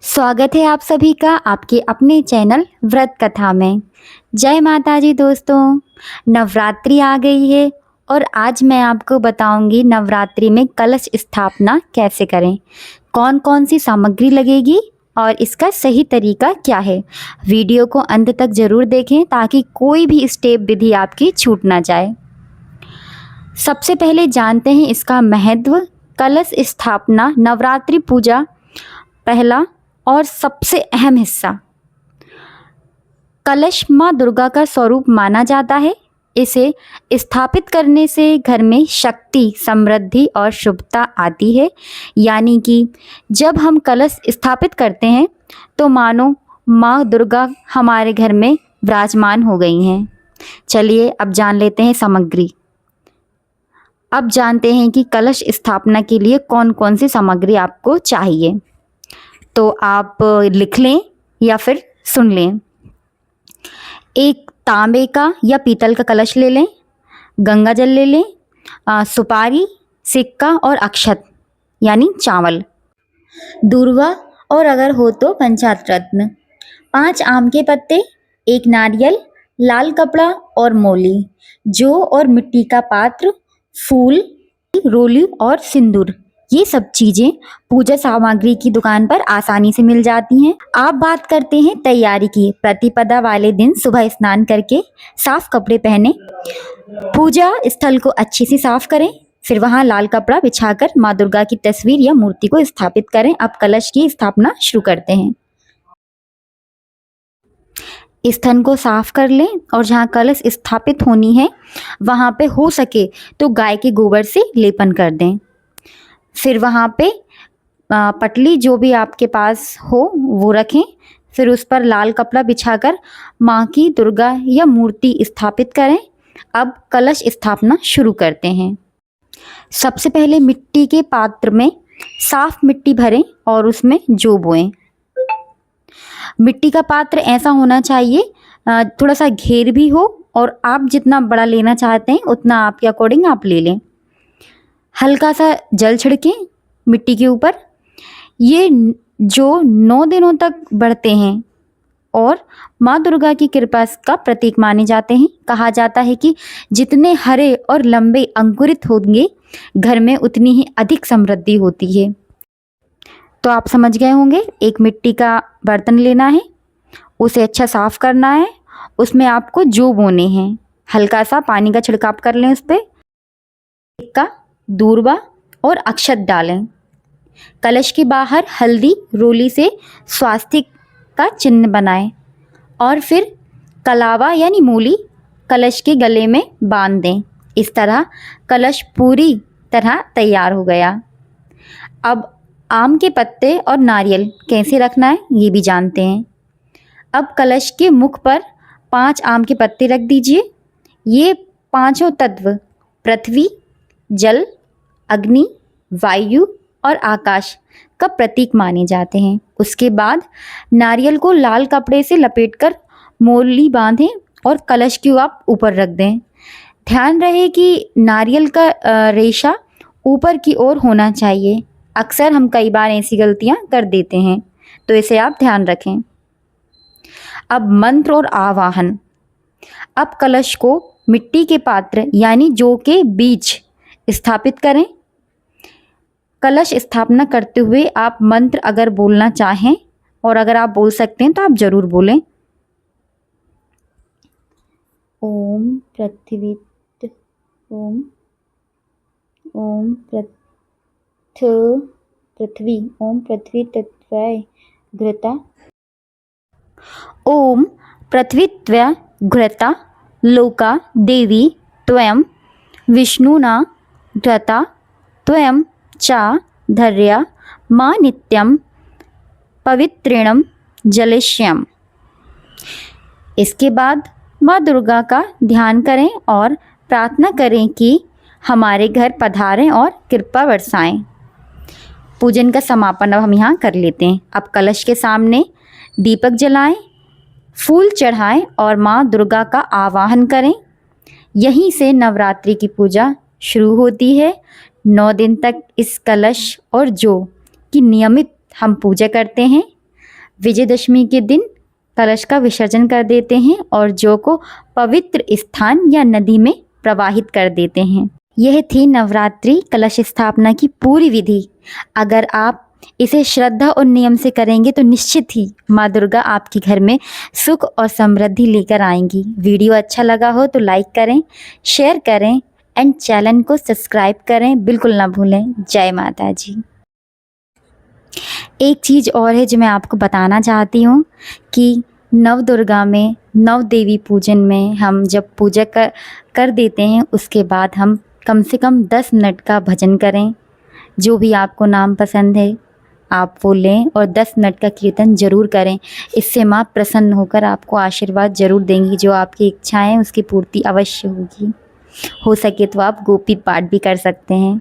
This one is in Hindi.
स्वागत है आप सभी का आपके अपने चैनल व्रत कथा में। जय माता जी दोस्तों। नवरात्रि आ गई है और आज मैं आपको बताऊंगी नवरात्रि में कलश स्थापना कैसे करें, कौन कौन सी सामग्री लगेगी और इसका सही तरीका क्या है। वीडियो को अंत तक ज़रूर देखें ताकि कोई भी स्टेप विधि आपकी छूट ना जाए। सबसे पहले जानते हैं इसका महत्व। कलश स्थापना नवरात्रि पूजा पहला और सबसे अहम हिस्सा। कलश माँ दुर्गा का स्वरूप माना जाता है। इसे स्थापित करने से घर में शक्ति, समृद्धि और शुभता आती है। यानी कि जब हम कलश स्थापित करते हैं तो मानो माँ दुर्गा हमारे घर में विराजमान हो गई हैं। चलिए अब जान लेते हैं सामग्री। अब जानते हैं कि कलश स्थापना के लिए कौन कौन सी सामग्री आपको चाहिए। तो आप लिख लें या फिर सुन लें। एक तांबे का या पीतल का कलश ले लें, गंगा जल ले लें, सुपारी, सिक्का और अक्षत यानी चावल, दूर्वा और अगर हो तो पंचामृत रत्न, 5 आम के पत्ते, एक नारियल, लाल कपड़ा और मोली, जौ और मिट्टी का पात्र, फूल, रोली और सिंदूर। ये सब चीजें पूजा सामग्री की दुकान पर आसानी से मिल जाती हैं। आप बात करते हैं तैयारी की। प्रतिपदा वाले दिन सुबह स्नान करके साफ कपड़े पहने, पूजा स्थल को अच्छे से साफ करें, फिर वहां लाल कपड़ा बिछाकर माँ दुर्गा की तस्वीर या मूर्ति को स्थापित करें। अब कलश की स्थापना शुरू करते हैं। स्थन को साफ कर लें और जहाँ कलश स्थापित होनी है वहाँ पे हो सके तो गाय के गोबर से लेपन कर दें। फिर वहाँ पे पटली जो भी आपके पास हो वो रखें। फिर उस पर लाल कपड़ा बिछाकर माँ की दुर्गा या मूर्ति स्थापित करें। अब कलश स्थापना शुरू करते हैं। सबसे पहले मिट्टी के पात्र में साफ मिट्टी भरें और उसमें जौ बोएं। मिट्टी का पात्र ऐसा होना चाहिए थोड़ा सा घेर भी हो और आप जितना बड़ा लेना चाहते हैं उतना आपके अकॉर्डिंग आप ले लें। हल्का सा जल छिड़कें मिट्टी के ऊपर। ये जो 9 दिनों तक बढ़ते हैं और माँ दुर्गा की कृपा का प्रतीक माने जाते हैं। कहा जाता है कि जितने हरे और लंबे अंकुरित होंगे घर में उतनी ही अधिक समृद्धि होती है। तो आप समझ गए होंगे। एक मिट्टी का बर्तन लेना है, उसे अच्छा साफ करना है, उसमें आपको जौ बोने हैं। हल्का सा पानी का छिड़काव कर लें उस पर। का दूर्वा और अक्षत डालें। कलश के बाहर हल्दी रोली से स्वास्तिक का चिन्ह बनाएं और फिर कलावा यानी मूली कलश के गले में बांध दें। इस तरह कलश पूरी तरह तैयार हो गया। अब आम के पत्ते और नारियल कैसे रखना है ये भी जानते हैं। अब कलश के मुख पर 5 आम के पत्ते रख दीजिए। ये पांचों तत्व पृथ्वी, जल, अग्नि, वायु और आकाश का प्रतीक माने जाते हैं। उसके बाद नारियल को लाल कपड़े से लपेटकर मोली बांधें और कलश को आप ऊपर रख दें। ध्यान रहे कि नारियल का रेशा ऊपर की ओर होना चाहिए। अक्सर हम कई बार ऐसी गलतियां कर देते हैं, तो इसे आप ध्यान रखें। अब मंत्र और आवाहन। अब कलश को मिट्टी के पात्र यानी जौ के बीच स्थापित करें। कलश स्थापना करते हुए आप मंत्र अगर बोलना चाहें और अगर आप बोल सकते हैं तो आप जरूर बोलें। ओम पृथ्वी ओम ओम पृथ्वी ओम पृथ्वी तत्वाय घृता ओम पृथ्वीत्वय घृता लोका देवी त्वयं विष्णुना घृता त्वयं चा धर्या मां नित्यं पवित्रिणं जलिष्यम्। इसके बाद माँ दुर्गा का ध्यान करें और प्रार्थना करें कि हमारे घर पधारें और कृपा बरसाएं। पूजन का समापन अब हम यहाँ कर लेते हैं। अब कलश के सामने दीपक जलाएं, फूल चढ़ाएं और माँ दुर्गा का आवाहन करें। यहीं से नवरात्रि की पूजा शुरू होती है। 9 दिन तक इस कलश और जौ की नियमित हम पूजा करते हैं। विजयदशमी के दिन कलश का विसर्जन कर देते हैं और जौ को पवित्र स्थान या नदी में प्रवाहित कर देते हैं। यह थी नवरात्रि कलश स्थापना की पूरी विधि। अगर आप इसे श्रद्धा और नियम से करेंगे तो निश्चित ही माँ दुर्गा आपके घर में सुख और समृद्धि लेकर आएंगी। वीडियो अच्छा लगा हो तो लाइक करें, शेयर करें एंड चैनल को सब्सक्राइब करें, बिल्कुल ना भूलें। जय माता जी। एक चीज़ और है जो मैं आपको बताना चाहती हूँ कि नव दुर्गा में, नव देवी पूजन में हम जब पूजा कर देते हैं उसके बाद हम कम से कम 10 मिनट का भजन करें। जो भी आपको नाम पसंद है आप वो लें और 10 मिनट का कीर्तन ज़रूर करें। इससे माँ प्रसन्न होकर आपको आशीर्वाद ज़रूर देंगी। जो आपकी इच्छाएं उसकी पूर्ति अवश्य होगी। हो सके तो आप गोपी पाठ भी कर सकते हैं।